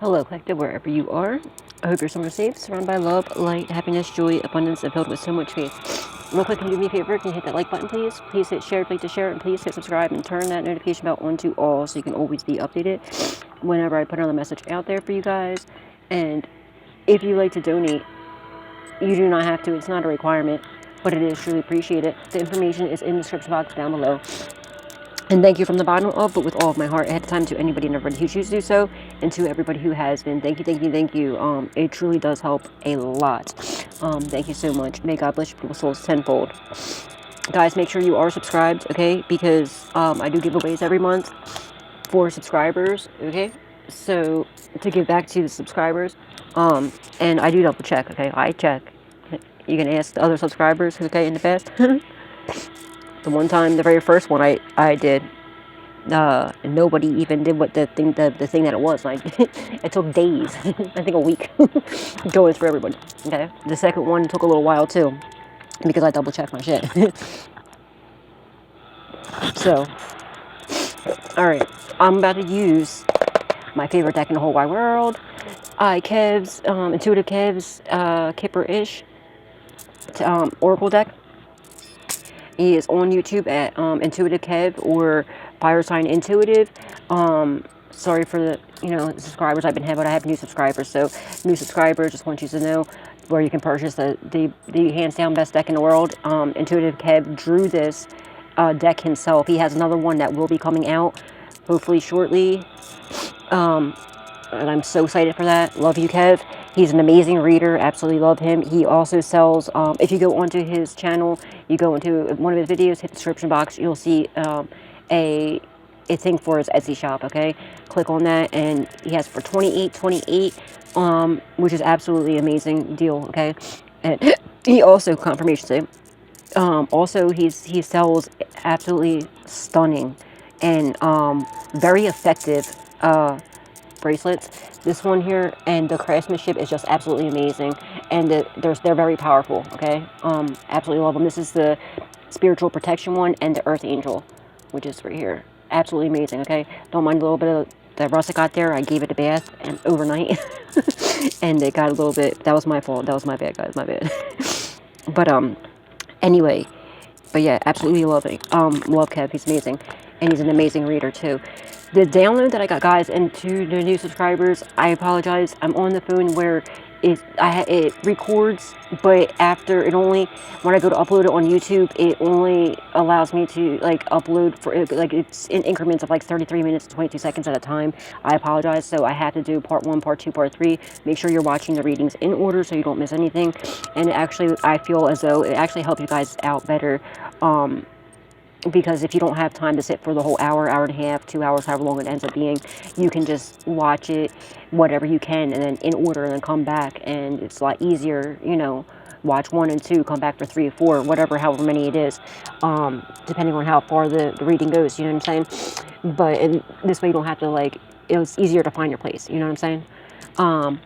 Hello, collective, wherever you are. I hope you're somewhere safe, surrounded by love, light, happiness, joy, abundance, and filled with so much faith. Real quick, can you do me a favor? Can you hit that like button, please? Please hit share, click to share, and please hit subscribe and turn that notification bell on to all so you can always be updated whenever I put another message out there for you guys. And if you like to donate, you do not have to. It's not a requirement, but it is truly appreciated. The information is in the description box down below. And thank you from the bottom of, but with all of my heart, ahead of time to anybody and everybody who chooses to do so, and to everybody who has been. Thank you, thank you, thank you. It truly does help a lot. Thank you so much. May God bless your people's souls tenfold. Guys, make sure you are subscribed, okay? Because I do giveaways every month for subscribers, okay? So, to give back to the subscribers, and I do double check, okay? I check. You can ask the other subscribers, okay, in the past. The one time, the very first one I did, nobody even did what the thing that it was. Like, it took days, I think a week, going through everybody. Okay, the second one took a little while too, because I double checked my shit. So, all right, I'm about to use my favorite deck in the whole wide world, Kev's Intuitive Kev's Kipper-ish Oracle deck. He is on YouTube at Intuitive Kev or Fire Sign Intuitive. Sorry for the subscribers I've been having, but I have new subscribers. So new subscribers, just want you to know where you can purchase the hands down best deck in the world. Intuitive Kev drew this deck himself. He has another one that will be coming out hopefully shortly. And I'm so excited for that. Love you, Kev. He's an amazing reader. Absolutely love him. He also sells, if you go onto his channel, you go into one of his videos, hit the description box, you'll see a thing for his Etsy shop, okay? Click on that, and he has for $28.28, which is absolutely amazing deal, okay? And he also, confirmation sake, also he sells absolutely stunning and very effective bracelets. This one here, and the craftsmanship is just absolutely amazing, and they're very powerful, okay? Absolutely love them. This is the spiritual protection one and the earth angel, which is right here. Absolutely amazing, okay? Don't mind a little bit of the rust it got there. I gave it a bath and overnight and it got a little bit, that was my fault. That was my bad, guys, my bad. But anyway, but yeah, absolutely love it. Love Kev, he's amazing, and he's an amazing reader too. The download that I got, guys, and to the new subscribers, I apologize. I'm on the phone where it records, but after it only, when I go to upload it on YouTube, it only allows me to like upload for like it's in increments of like 33 minutes, 22 seconds at a time. I apologize. So I have to do part 1, part 2, part 3. Make sure you're watching the readings in order so you don't miss anything. And actually, I feel as though it actually helps you guys out better. Because if you don't have time to sit for the whole hour, hour and a half, 2 hours, however long it ends up being, you can just watch it, whatever you can, and then in order, and then come back, and it's a lot easier, watch 1 and 2, come back for 3 or 4, whatever, however many it is, depending on how far the reading goes, you know what I'm saying? But this way you don't have to, like, it's easier to find your place, you know what I'm saying?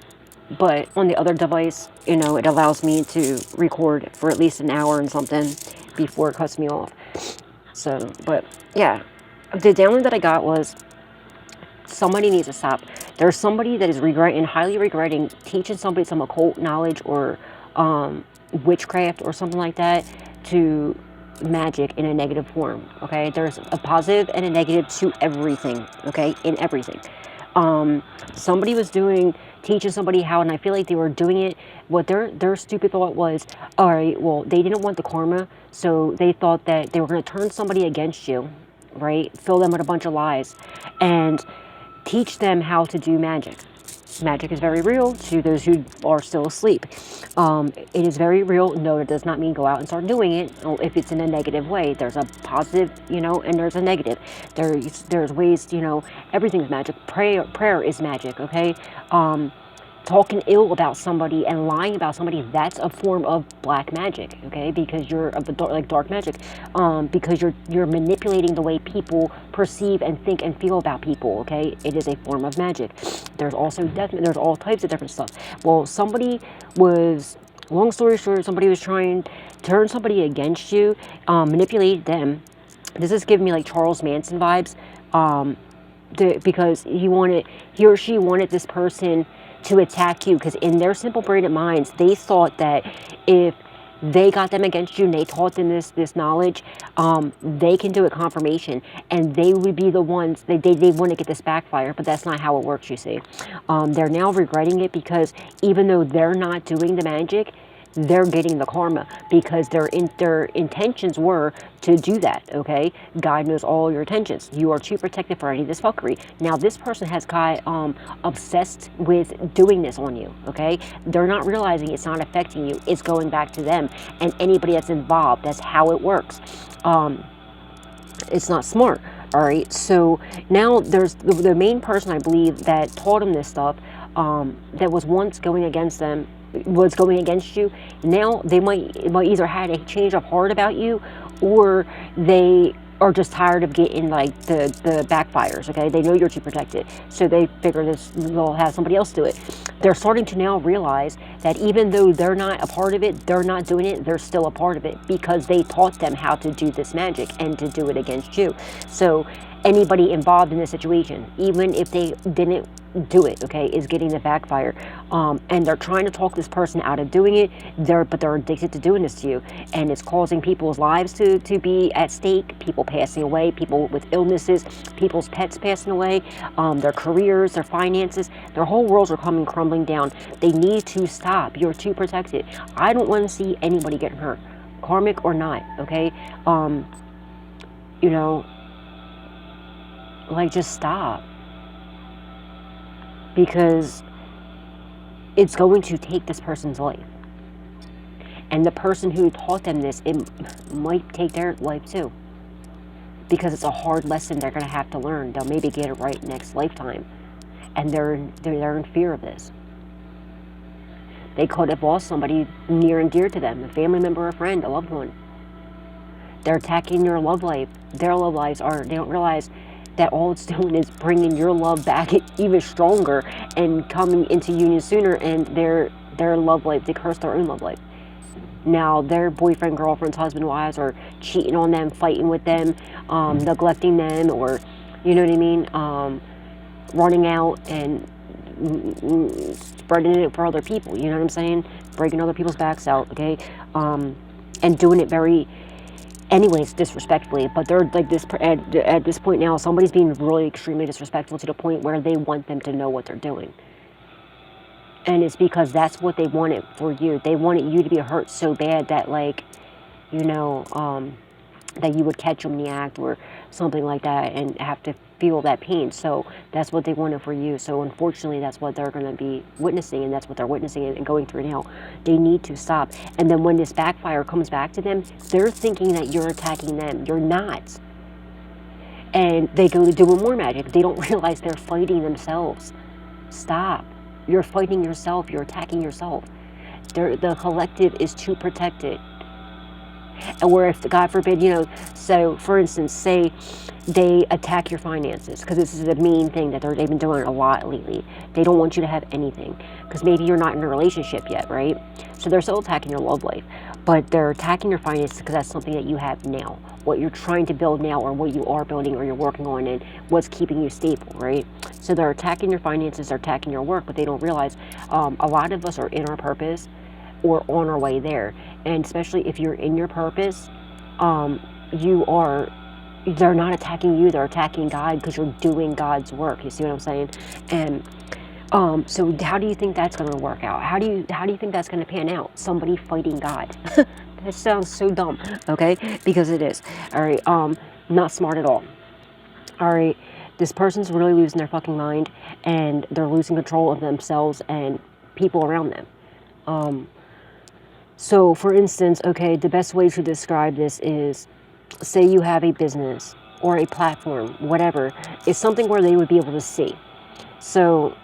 But on the other device, it allows me to record for at least an hour and something before it cuts me off. So, but yeah, the download that I got was somebody needs to stop. There's somebody that is highly regretting teaching somebody some occult knowledge or witchcraft or something like that to magic in a negative form, okay? There's a positive and a negative to everything, okay? In everything. Somebody was teaching somebody how, and I feel like they were doing it, what their stupid thought was, all right, well, they didn't want the karma, so they thought that they were going to turn somebody against you, right? Fill them with a bunch of lies, and teach them how to do magic. Magic is very real to those who are still asleep. It is very real. No, it does not mean go out and start doing it if it's in a negative way. There's a positive, and there's a negative. There's ways, everything's magic. Prayer is magic, okay? Talking ill about somebody and lying about somebody, that's a form of black magic, okay? Because you're dark magic, because you're manipulating the way people perceive and think and feel about people, okay? It is a form of magic. There's also there's all types of different stuff. Well, long story short, somebody was trying to turn somebody against you, manipulate them. This is giving me like Charles Manson vibes. because he or she wanted this person to attack you, because in their simple brained minds, they thought that if they got them against you and they taught them this knowledge, they can do a confirmation and they would be the ones, they want to get this backfire, but that's not how it works, you see. They're now regretting it, because even though they're not doing the magic, they're getting the karma, because their intentions were to do that, okay? God knows all your intentions. You are too protected for any of this fuckery. Now, this person has got obsessed with doing this on you, okay? They're not realizing it's not affecting you. It's going back to them and anybody that's involved. That's how it works. It's not smart, all right? So now there's the main person, I believe, that taught them this stuff, that was once going against them, was going against you. Now they might either had a change of heart about you, or they are just tired of getting like the backfires, okay? They know you're too protected, so they figure they'll have somebody else do it. They're starting to now realize that even though they're not a part of it, they're not doing it, they're still a part of it, because they taught them how to do this magic and to do it against you. So anybody involved in this situation, even if they didn't do it, okay, is getting the backfire, and they're trying to talk this person out of doing it, but they're addicted to doing this to you, and it's causing people's lives to be at stake, people passing away, people with illnesses, people's pets passing away, their careers, their finances, their whole worlds are coming crumbling down. They need to stop. You're too protected. I don't want to see anybody getting hurt, karmic or not, okay? You know, like, just stop, because it's going to take this person's life, and the person who taught them this, it might take their life too, because it's a hard lesson they're going to have to learn. They'll maybe get it right next lifetime, and they're in fear of this. They could have lost somebody near and dear to them, a family member, a friend, a loved one. They're attacking your love life. Their love lives are, they don't realize that all it's doing is bringing your love back even stronger and coming into union sooner, and their love life, they curse their own love life. Now their boyfriend, girlfriends, husband, wives are cheating on them, fighting with them, neglecting them, or, you know what I mean, running out and spreading it for other people, you know what I'm saying, breaking other people's backs out, okay, and doing it very, anyways, disrespectfully. But they're like this at this point now, somebody's being really extremely disrespectful to the point where they want them to know what they're doing, and it's because that's what they wanted for you. They wanted you to be hurt so bad that, like, you know, that you would catch them in the act or something like that and have to feel that pain. So that's what they wanted for you. So unfortunately, that's what they're going to be witnessing, and that's what they're witnessing and going through now. They need to stop. And then when this backfire comes back to them, they're thinking that you're attacking them. You're not. And they go to doing more magic. They don't realize they're fighting themselves. Stop. You're fighting yourself. You're attacking yourself. The collective is too protected. And where if, God forbid, you know, so for instance, say they attack your finances, because this is the main thing that they've been doing a lot lately. They don't want you to have anything, because maybe you're not in a relationship yet, right? So they're still attacking your love life, but they're attacking your finances because that's something that you have now, what you're trying to build now, or what you are building or you're working on, and what's keeping you stable, right? So they're attacking your finances, they're attacking your work, but they don't realize a lot of us are in our purpose or on our way there. And especially if you're in your purpose, they're not attacking you, they're attacking God, because you're doing God's work. You see what I'm saying? And so how do you think that's going to work out? How do you think that's going to pan out? Somebody fighting God. That sounds so dumb, okay? Because it is. All right, not smart at all. All right, this person's really losing their fucking mind, and they're losing control of themselves and people around them. So, for instance, okay, the best way to describe this is, say you have a business or a platform, whatever. It's something where they would be able to see. So,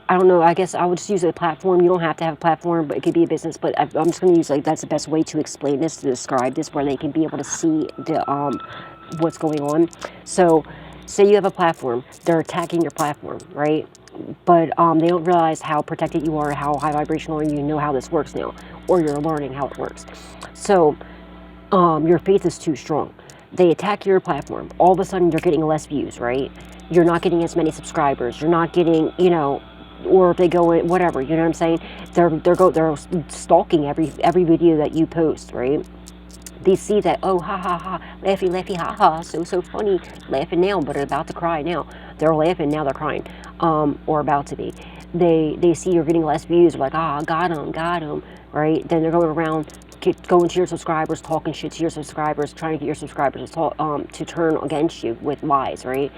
I don't know, I guess I would just use a platform. You don't have to have a platform, but it could be a business. But I'm just going to use, like, that's the best way to explain this, to describe this, where they can be able to see the what's going on. So, say you have a platform. They're attacking your platform, right? But they don't realize how protected you are, how high vibrational, and you know how this works now, or you're learning how it works. So your faith is too strong. they attack your platform. All of a sudden, you're getting less views, right? You're not getting as many subscribers. You're not getting, you know, or if they go in, whatever, you know what I'm saying? They're stalking every video that you post, right? They see that, oh, ha ha ha, laughy laughy ha ha, so funny, laughing now, but about to cry now. They're laughing now, they're crying, or about to be. They see you're getting less views, like, ah, got him, right? Then they're going around, going to your subscribers, talking shit to your subscribers, trying to get your subscribers to turn against you with lies, right?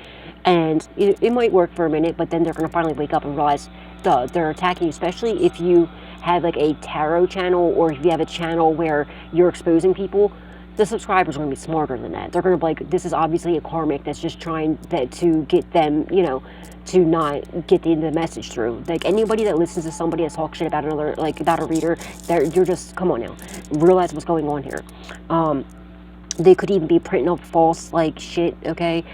And it might work for a minute, but then they're going to finally wake up and realize, duh, they're attacking you, especially if you have like a tarot channel, or if you have a channel where you're exposing people. The subscribers are going to be smarter than that. They're going to be like, this is obviously a karmic that's just trying to get them, you know, to not get the message through. Like, anybody that listens to somebody that talks shit about another, like about a reader, you're just, come on now, realize what's going on here. They could even be printing up false like shit, okay,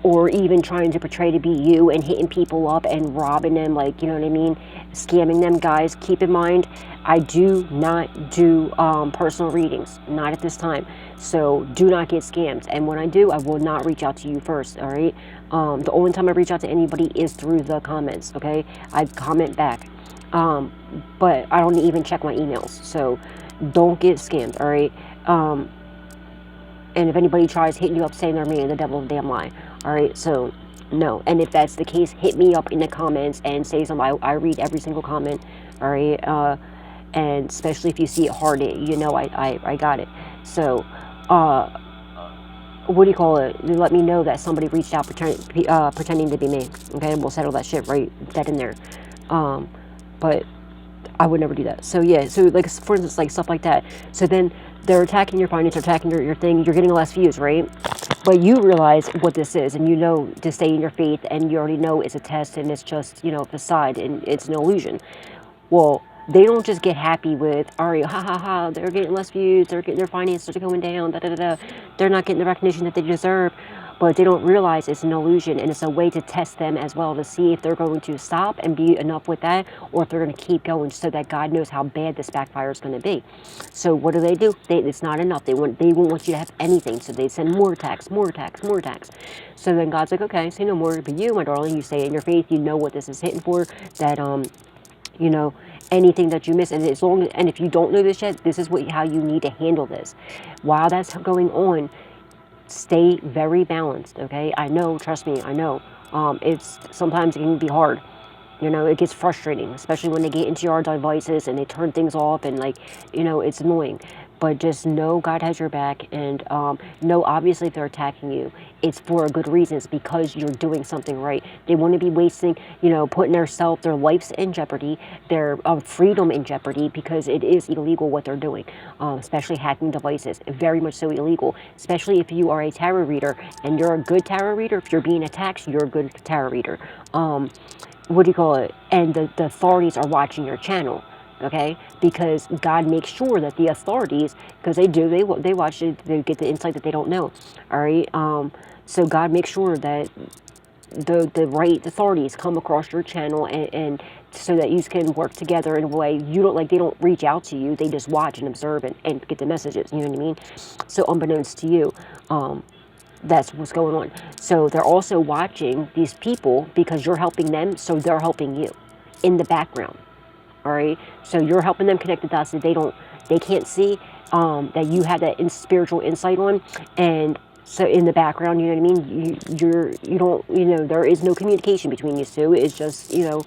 or even trying to portray to be you and hitting people up and robbing them, like, you know what I mean, scamming them. Guys, keep in mind, I do not do personal readings, not at this time, so do not get scammed. And when I do, I will not reach out to you first, all right? The only time I reach out to anybody is through the comments, okay? I comment back, but I don't even check my emails, so don't get scammed, all right? And if anybody tries hitting you up saying they're me, the devil's a damn lie. All right, so no. And if that's the case, hit me up in the comments and say something. I read every single comment. All right, and especially if you see it hard, you know I got it. So, what do you call it? You let me know that somebody reached out pretending to be me. Okay, and we'll settle that shit right dead in there. But I would never do that. So yeah, so like for instance, like stuff like that. So then they're attacking your finance, attacking your thing. You're getting less views, right? But you realize what this is, and you know to stay in your faith, and you already know it's a test, and it's just, you know, facade, and it's an illusion. Well, they don't just get happy with, all right, ha ha ha, they're getting less views, they're getting their finances are going down, da da da da. They're not getting the recognition that they deserve. But they don't realize it's an illusion, and it's a way to test them as well, to see if they're going to stop and be enough with that, or if they're going to keep going, so that God knows how bad this backfire is going to be. So what do? It's not enough. They won't want you to have anything, so they send more attacks, more attacks, more attacks. So then God's like, okay, say no more. But you, my darling, you stay in your faith. You know what this is hitting for. That you know, anything that you miss, and if you don't know this yet, this is how you need to handle this. While that's going on, stay very balanced, okay? I know, trust me, I know. Sometimes it can be hard. You know, it gets frustrating, especially when they get into your devices and they turn things off, and like, you know, it's annoying. But just know God has your back, and know obviously if they're attacking you, it's for a good reason. It's because you're doing something right. They want to be wasting, you know, putting their lives in jeopardy, their freedom in jeopardy, because it is illegal what they're doing, especially hacking devices. Very much so illegal, especially if you are a tarot reader, and you're a good tarot reader. If you're being attacked, you're a good tarot reader. What do you call it? And the authorities are watching your channel. Okay, because God makes sure that the authorities, because they watch it, they get the insight that they don't know. All right, so God makes sure that the right authorities come across your channel, and so that you can work together in a way they don't reach out to you, they just watch and observe and get the messages. You know what I mean? So unbeknownst to you, that's what's going on. So they're also watching these people because you're helping them, so they're helping you in the background. All right, so you're helping them connect the dots that they can't see, that you have that spiritual insight on, and so in the background, you know what I mean, you don't, you know, there is no communication between you two. It's just, you know,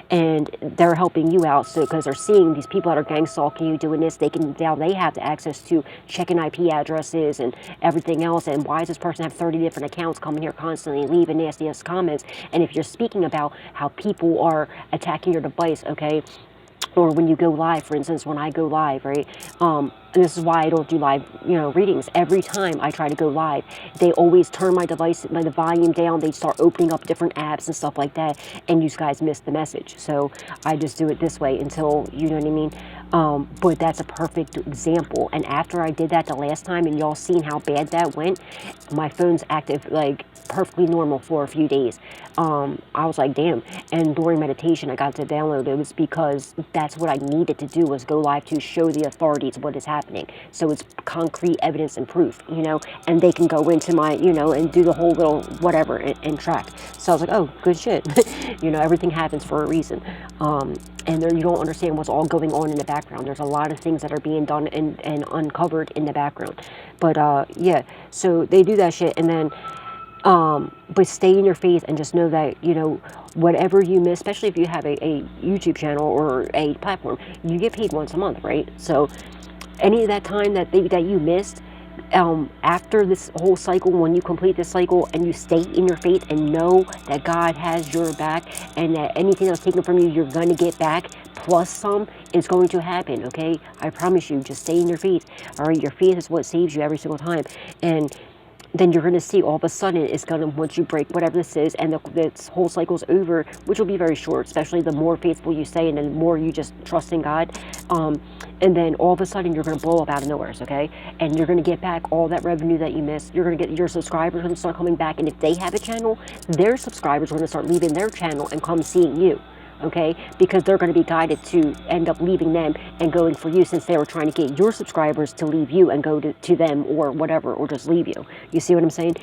and they're helping you out, so because they're seeing these people that are gang stalking you, doing this, now they have the access to checking IP addresses and everything else. And why does this person have 30 different accounts coming here constantly, leaving nasty ass comments? And if you're speaking about how people are attacking your device, okay, or when you go live, for instance, when I go live, right, and this is why I don't do live, you know, readings. Every time I try to go live, they always turn my device, the volume down. They start opening up different apps and stuff like that, and you guys miss the message. So I just do it this way until, you know what I mean, But that's a perfect example. And after I did that the last time, and y'all seen how bad that went, my phone's active like perfectly normal for a few days. I was like, damn. And during meditation, I got to download it. It was because that's what I needed to do, was go live to show the authorities what is happening. So it's concrete evidence and proof, you know, and they can go into my, you know, and do the whole little whatever and track. So I was like, oh, good shit. You know, everything happens for a reason. And there, you don't understand what's all going on in the background. There's a lot of things that are being done and uncovered in the background. But yeah, so they do that shit, and then but stay in your faith and just know that, you know, whatever you miss, especially if you have a YouTube channel or a platform, you get paid once a month, right? So any of that time that you missed, after this whole cycle, when you complete this cycle and you stay in your faith and know that God has your back, and that anything that's taken from you, you're going to get back plus some, is going to happen. Okay, I promise you. Just stay in your faith. All right, your faith is what saves you every single time. And then you're going to see all of a sudden it's going to, once you break whatever this is, and this whole cycle's over, which will be very short, especially the more faithful you stay and the more you just trust in God. And then all of a sudden you're going to blow up out of nowhere, okay? And you're going to get back all that revenue that you missed. You're going to get, your subscribers going to start coming back, and if they have a channel, their subscribers are going to start leaving their channel and come seeing you. Okay, because they're going to be guided to end up leaving them and going for you, since they were trying to get your subscribers to leave you and go to them or whatever, or just leave you. You see what I'm saying?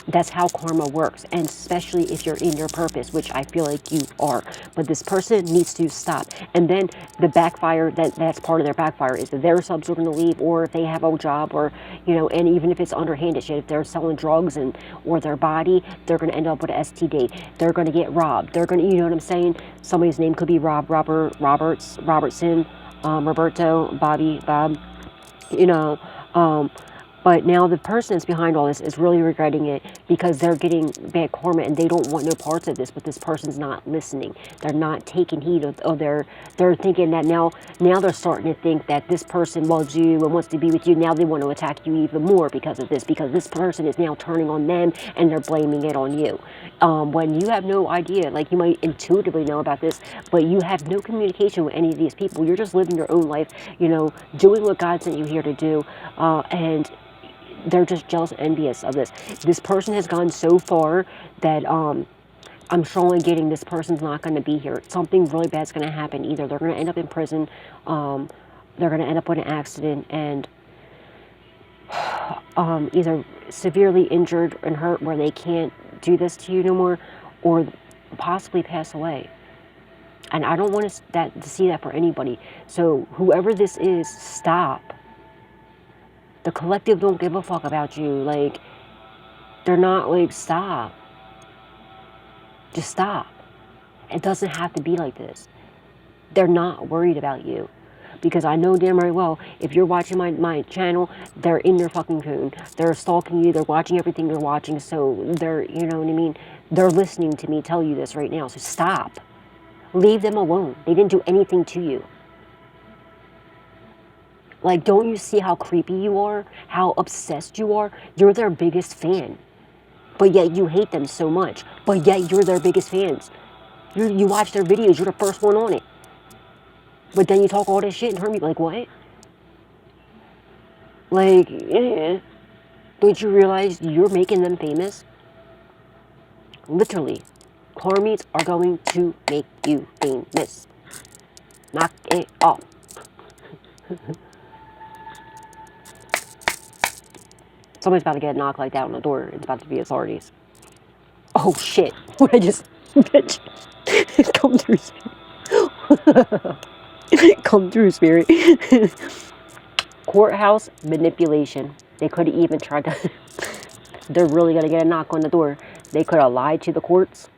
That's how karma works, and especially if you're in your purpose, which I feel like you are. But this person needs to stop. And then the backfire, that's part of their backfire, is that their subs are going to leave, or if they have a job, or, you know, and even if it's underhanded shit, if they're selling drugs or their body, they're going to end up with an STD. They're going to get robbed. They're going to, you know what I'm saying? Somebody's name could be Robertson, Roberto, Bobby, Bob, you know. But now the person that's behind all this is really regretting it, because they're getting bad karma and they don't want no parts of this, but this person's not listening. They're not taking heed of they're thinking that now they're starting to think that this person loves you and wants to be with you. Now they want to attack you even more because of this, because this person is now turning on them and they're blaming it on you. When you have no idea, like, you might intuitively know about this, but you have no communication with any of these people. You're just living your own life, you know, doing what God sent you here to do, and they're just jealous and envious of this. This person has gone so far that I'm strongly getting this person's not going to be here. Something really bad's going to happen. Either they're going to end up in prison, they're going to end up with an accident, and either severely injured and hurt where they can't do this to you no more, or possibly pass away. And I don't want to see that for anybody. So whoever this is, stop. The collective don't give a fuck about you. Like, they're not, like, stop. Just stop. It doesn't have to be like this. They're not worried about you. Because I know damn right well, if you're watching my channel, they're in their fucking coon. They're stalking you. They're watching everything you're watching. So they're, you know what I mean? They're listening to me tell you this right now. So stop. Leave them alone. They didn't do anything to you. Like, don't you see how creepy you are? How obsessed you are? You're their biggest fan. But yet you hate them so much. But yet you're their biggest fans. You watch their videos. You're the first one on it. But then you talk all this shit and hurt me. Like, what? Like, yeah. Don't you realize you're making them famous? Literally. Karmies are going to make you famous. Knock it off. Somebody's about to get knocked like that on the door. It's about to be authorities. Oh shit. What I just... Bitch. Come through, spirit. Come through, spirit. Courthouse manipulation. They could have even tried to... They're really going to get a knock on the door. They could have lied to the courts.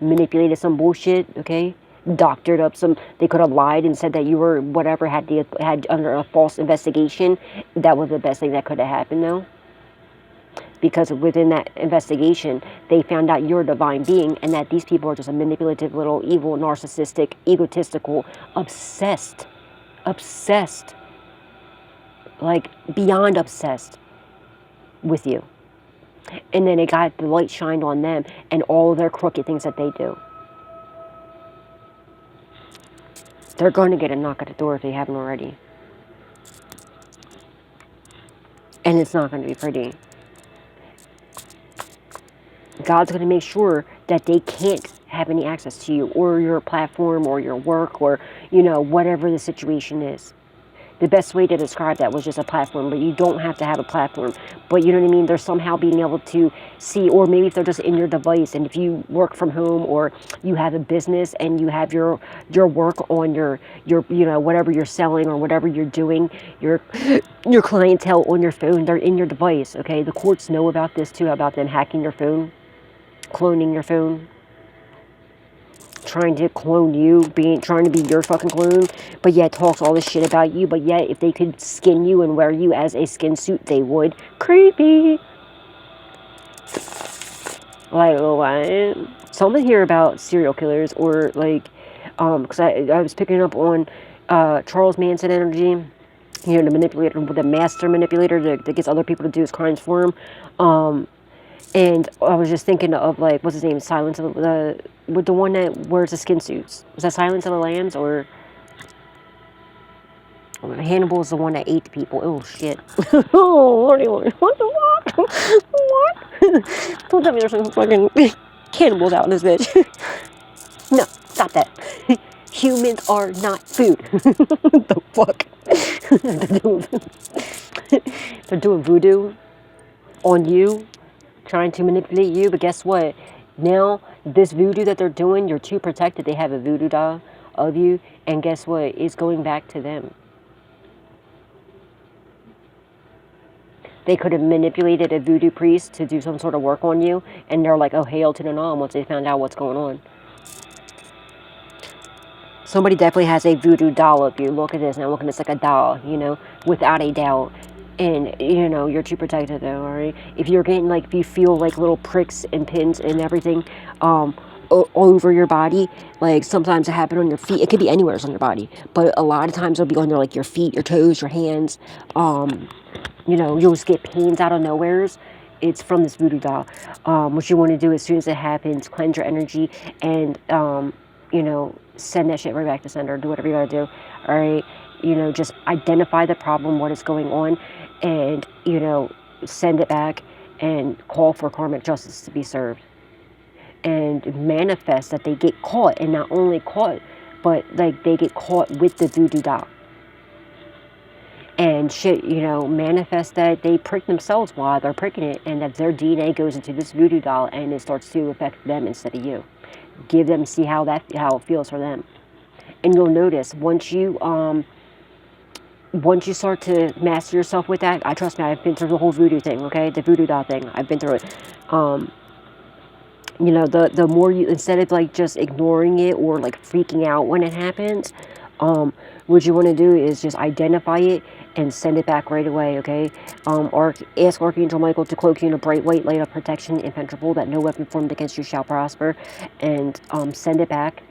Manipulated some bullshit, okay? Doctored up some... They could have lied and said that you were whatever, had under a false investigation. That was the best thing that could have happened, though. Because within that investigation, they found out you're a divine being, and that these people are just a manipulative, little, evil, narcissistic, egotistical, obsessed, like beyond obsessed with you. And then it got the light shined on them and all of their crooked things that they do. They're going to get a knock at the door if they haven't already. And it's not going to be pretty. God's going to make sure that they can't have any access to you or your platform or your work or, you know, whatever the situation is. The best way to describe that was just a platform, but you don't have to have a platform. But you know what I mean? They're somehow being able to see, or maybe if they're just in your device, and if you work from home or you have a business and you have your work on your you know, whatever you're selling or whatever you're doing, your clientele on your phone, they're in your device, okay? The courts know about this too, about them hacking your phone, cloning your phone, trying to clone you, trying to be your fucking clone, but yet talks all this shit about you, but yet if they could skin you and wear you as a skin suit, they would. Creepy. Like, what? Something here about serial killers, or like, because I was picking up on Charles Manson energy, you know, the manipulator, the master manipulator that gets other people to do his crimes for him. And I was just thinking of, like, what's his name? Silence of with the one that wears the skin suits. Was that Silence of the Lambs, or Hannibal is the one that ate the people? Oh shit! Oh lordy, lordy, what the fuck? What? Don't tell me there's some fucking cannibals out in this bitch. No, stop that. Humans are not food. The fuck? They're doing voodoo on you, trying to manipulate you, but guess what? Now, this voodoo that they're doing, you're too protected. They have a voodoo doll of you, and guess what? It's going back to them. They could have manipulated a voodoo priest to do some sort of work on you, and they're like, oh, hail to the nom, once they found out what's going on. Somebody definitely has a voodoo doll of you. Look at this. Now look at this, like a doll, you know, without a doubt. And, you know, you're too protected though, alright? If you're getting, like, if you feel like little pricks and pins and everything over your body, like, sometimes it happens on your feet. It could be anywhere on your body. But a lot of times it'll be on your, like, your feet, your toes, your hands. You know, you'll just get pains out of nowheres. It's from this voodoo doll. What you want to do as soon as it happens, cleanse your energy and, you know, send that shit right back to sender. Do whatever you gotta do, alright? You know, just identify the problem, what is going on, and, you know, send it back and call for karmic justice to be served. And manifest that they get caught, and not only caught, but, like, they get caught with the voodoo doll. And shit, you know, manifest that they prick themselves while they're pricking it, and that their DNA goes into this voodoo doll and it starts to affect them instead of you. Give them, see how it feels for them. And you'll notice once you start to master yourself with that, trust me, I've been through the whole voodoo thing, okay? The voodoo doll thing. I've been through it. You know, the more you, instead of, like, just ignoring it or, like, freaking out when it happens, what you want to do is just identify it and send it back right away, okay? Ask Archangel Michael to cloak you in a bright white light of protection, impenetrable, that no weapon formed against you shall prosper, and send it back,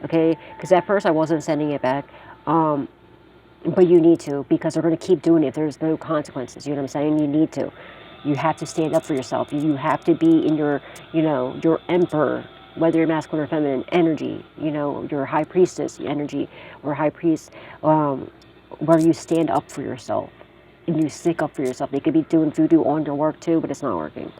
okay? Because at first I wasn't sending it back, but you need to, because they're going to keep doing it if there's no consequences, you know what I'm saying? You need to. You have to stand up for yourself. You have to be in your, you know, your emperor, whether you're masculine or feminine energy, you know, your high priestess energy or high priest, where you stand up for yourself and you stick up for yourself. They could be doing voodoo on your work too, but it's not working.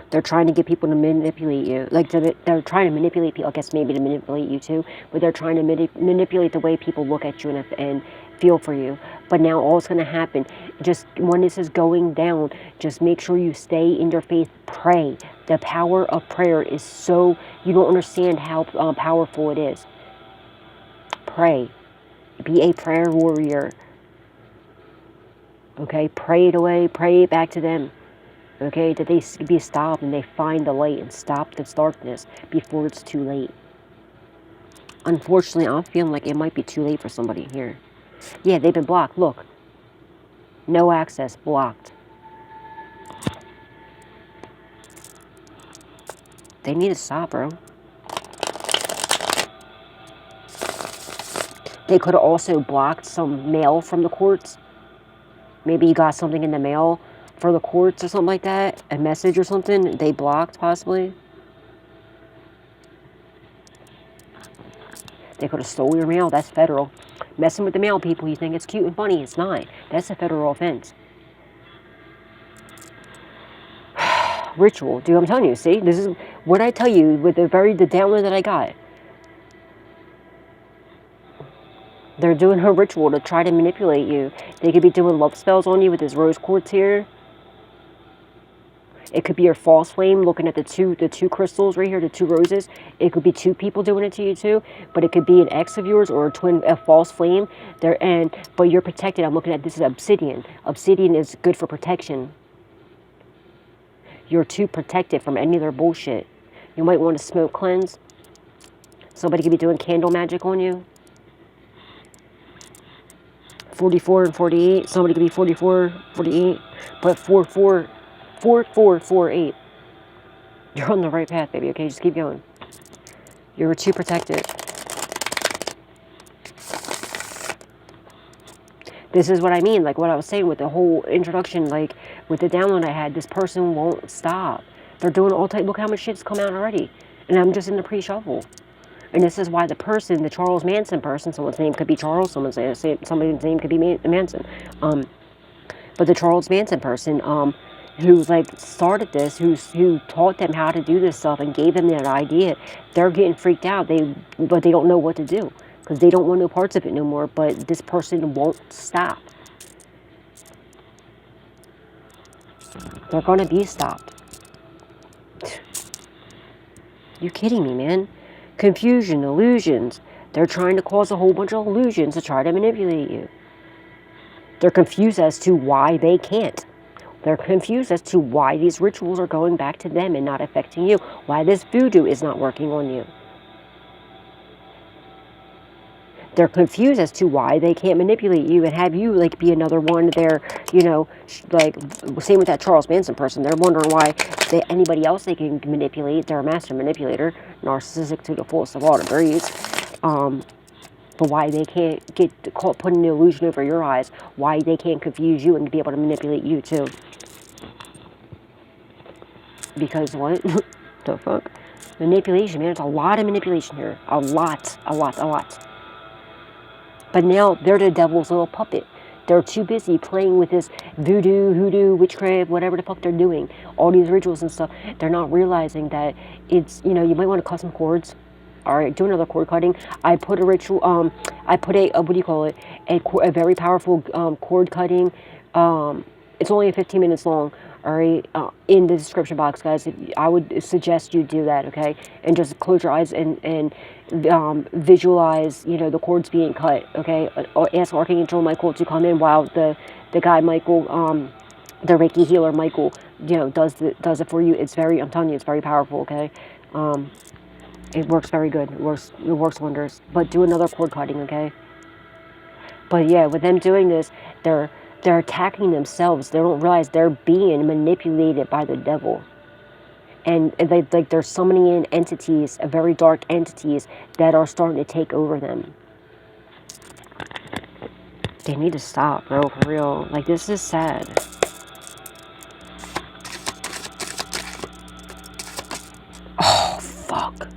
They're trying to get people to manipulate you. Like, they're trying to manipulate people, I guess maybe to manipulate you too, but they're trying to manipulate the way people look at you and feel for you. But now all that's going to happen, just when this is going down, just make sure you stay in your faith. Pray. The power of prayer is so, you don't understand how powerful it is. Pray. Be a prayer warrior. Okay? Pray it away. Pray it back to them. Okay? That they be stopped and they find the light and stop this darkness before it's too late. Unfortunately, I'm feeling like it might be too late for somebody here. Yeah, they've been blocked. Look. No access. Blocked. They need to stop, bro. They could have also blocked some mail from the courts. Maybe you got something in the mail for the courts or something like that. A message or something. They blocked, possibly. They could have stole your mail. That's federal. Messing with the mail, people, you think it's cute and funny. It's not. That's a federal offense. Ritual. Dude, I'm telling you, see? This is what I tell you with the download that I got. They're doing a ritual to try to manipulate you. They could be doing love spells on you with this rose quartz here. It could be your false flame looking at the two crystals right here, the 2 roses. It could be 2 people doing it to you too, but it could be an ex of yours or a false flame. But you're protected. I'm looking at this is obsidian. Obsidian is good for protection. You're too protected from any of their bullshit. You might want to smoke cleanse. Somebody could be doing candle magic on you. 44 and 48. Somebody could be 44, 48, but 4448. You're on the right path, baby. Okay, just keep going. You're too protected. This is what I mean, like what I was saying with the whole introduction, like with the download I had, this person won't stop. They're doing all type. Look how much shit's come out already. And I'm just in the pre-shuffle. And this is why the person, the Charles Manson person, someone's name could be Charles, somebody's name could be Manson. But the Charles Manson person, who like started this, who taught them how to do this stuff and gave them that idea, they're getting freaked out. But they don't know what to do because they don't want no parts of it no more. But this person won't stop. They're gonna be stopped. You kidding me, man? Confusion, illusions. They're trying to cause a whole bunch of illusions to try to manipulate you. They're confused as to why they can't. They're confused as to why these rituals are going back to them and not affecting you. Why this voodoo is not working on you. They're confused as to why they can't manipulate you and have you like be another one. They're, you know, like same with that Charles Manson person. They're wondering why anybody else they can manipulate. They're a master manipulator, narcissistic to the fullest of all degrees. But why they can't get caught putting the illusion over your eyes. Why they can't confuse you and be able to manipulate you too. Because what? The fuck? Manipulation, man. There's a lot of manipulation here. A lot. But now they're the devil's little puppet. They're too busy playing with this voodoo, hoodoo, witchcraft, whatever the fuck they're doing. All these rituals and stuff. They're not realizing that it's, you know, you might want to cut some cords. All right, do another cord cutting. I put a ritual, I put a what do you call it? A very powerful cord cutting. It's only 15 minutes long. All right, in the description box, guys. I would suggest you do that, okay? And just close your eyes and visualize, you know, the cords being cut, okay? Ask Archangel Michael to come in while the guy Michael, the Reiki healer Michael, you know, does it for you. It's very, I'm telling you, it's very powerful, okay? It works very good. It works wonders. But do another cord cutting, okay? But yeah, with them doing this, they're attacking themselves. They don't realize they're being manipulated by the devil. And they're summoning in entities, very dark entities that are starting to take over them. They need to stop, bro, for real. Like, this is sad. Oh, fuck.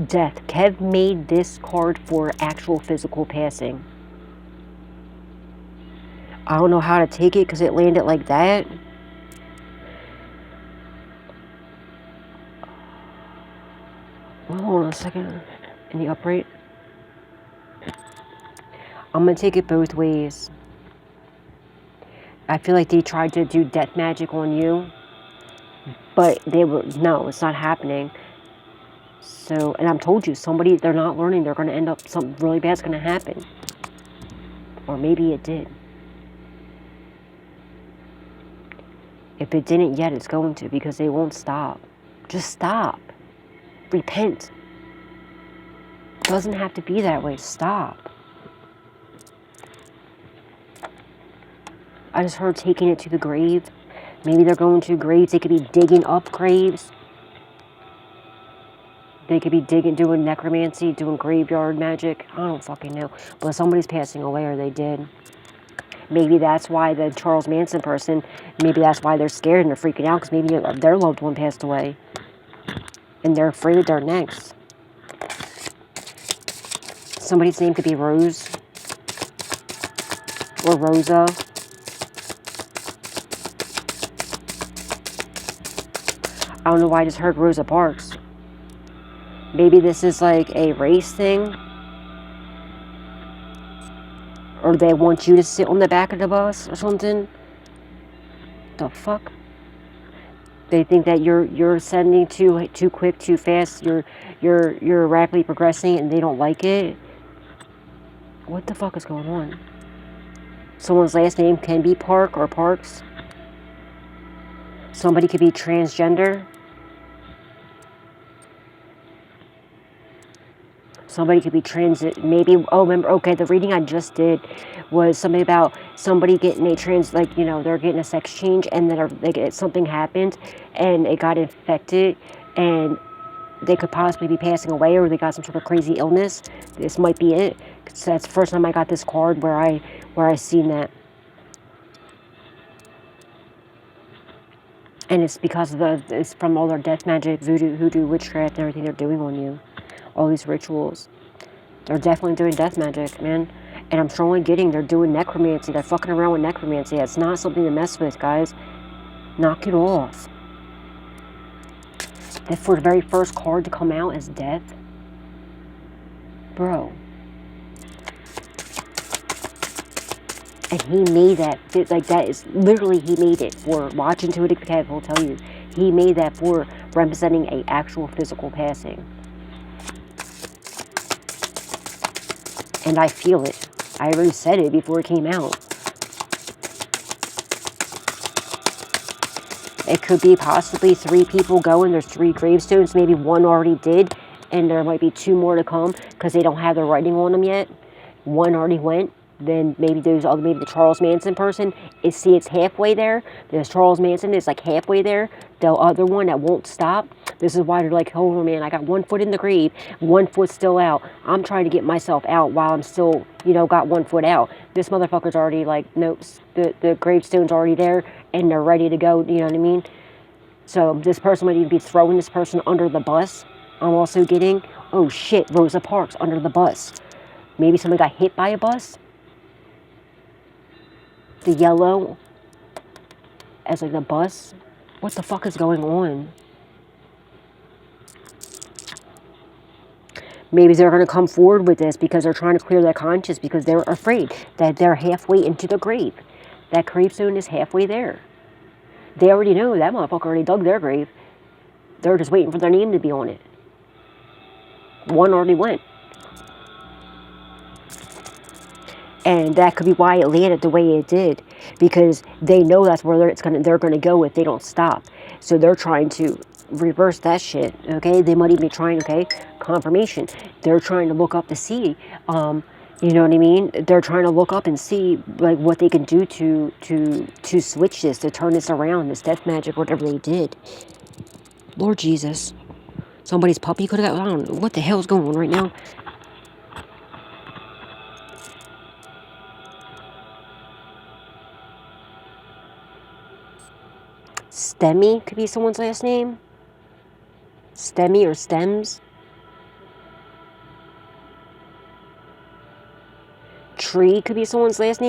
Death. Kev made this card for actual physical passing. I don't know how to take it because it landed like that. Hold on a second. In the upright. I'm going to take it both ways. I feel like they tried to do death magic on you. But they were, no, it's not happening. So, and I'm told you, they're not learning. They're going to end up, something really bad's going to happen. Or maybe it did. If it didn't yet, it's going to, because they won't stop. Just stop. Repent. It doesn't have to be that way. Stop. I just heard taking it to the grave. Maybe they're going to graves. They could be digging up graves. They could be doing necromancy, doing graveyard magic. I don't fucking know. But somebody's passing away, or they did. Maybe that's why the Charles Manson person, maybe that's why they're scared and they're freaking out, because maybe their loved one passed away. And they're afraid they're next. Somebody's name could be Rose. Or Rosa. I don't know why I just heard Rosa Parks. Maybe this is like a race thing. Or they want you to sit on the back of the bus or something. The fuck? They think that you're sending too quick, too fast. You're rapidly progressing, and they don't like it. What the fuck is going on? Someone's last name can be Park or Parks. Somebody could be transgender. Somebody could be transit. Maybe. Oh, remember? Okay, the reading I just did was something about somebody getting a trans, like, you know, they're getting a sex change, and then something happened, and it got infected, and they could possibly be passing away, or they got some sort of crazy illness. This might be it. So that's the first time I got this card where I seen that, and it's because of it's from all their death magic, voodoo, witchcraft, and everything they're doing on you. All these rituals. They're definitely doing death magic, man. And I'm strongly getting they're doing necromancy. They're fucking around with necromancy. It's not something to mess with, guys. Knock it off. And for the very first card to come out as death. Bro. And he made that, like, that is literally, he made it for, watch Into It if you will tell you. He made that for representing a actual physical passing. And I feel it. I already said it before it came out. It could be possibly 3 people going. There's 3 gravestones. Maybe 1 already did. And there might be 2 more to come because they don't have the writing on them yet. 1 already went. Then maybe there's maybe the Charles Manson person. It's halfway there. There's Charles Manson is like halfway there. The other one that won't stop. This is why they're like, hold on, man, I got 1 foot in the grave, 1 foot still out. I'm trying to get myself out while I'm still, you know, got 1 foot out. This motherfucker's already like, nope, the gravestone's already there and they're ready to go, you know what I mean? So this person might even be throwing this person under the bus. I'm also getting, oh shit, Rosa Parks under the bus. Maybe somebody got hit by a bus. The yellow as like the bus. What the fuck is going on? Maybe they're going to come forward with this because they're trying to clear their conscience because they're afraid that they're halfway into the grave. That gravestone is halfway there. They already know that motherfucker already dug their grave. They're just waiting for their name to be on it. 1 already went. And that could be why it landed the way it did, because they know that's where they're gonna go if they don't stop. So they're trying to reverse that shit. Okay, they might even be trying. Okay, confirmation. They're trying to look up to see. You know what I mean? They're trying to look up and see like what they can do to switch this, to turn this around, this death magic, whatever they did. Lord Jesus, somebody's puppy could have got. I don't know what the hell's going on right now. Stemmy could be someone's last name. Stemmy or Stems. Tree could be someone's last name.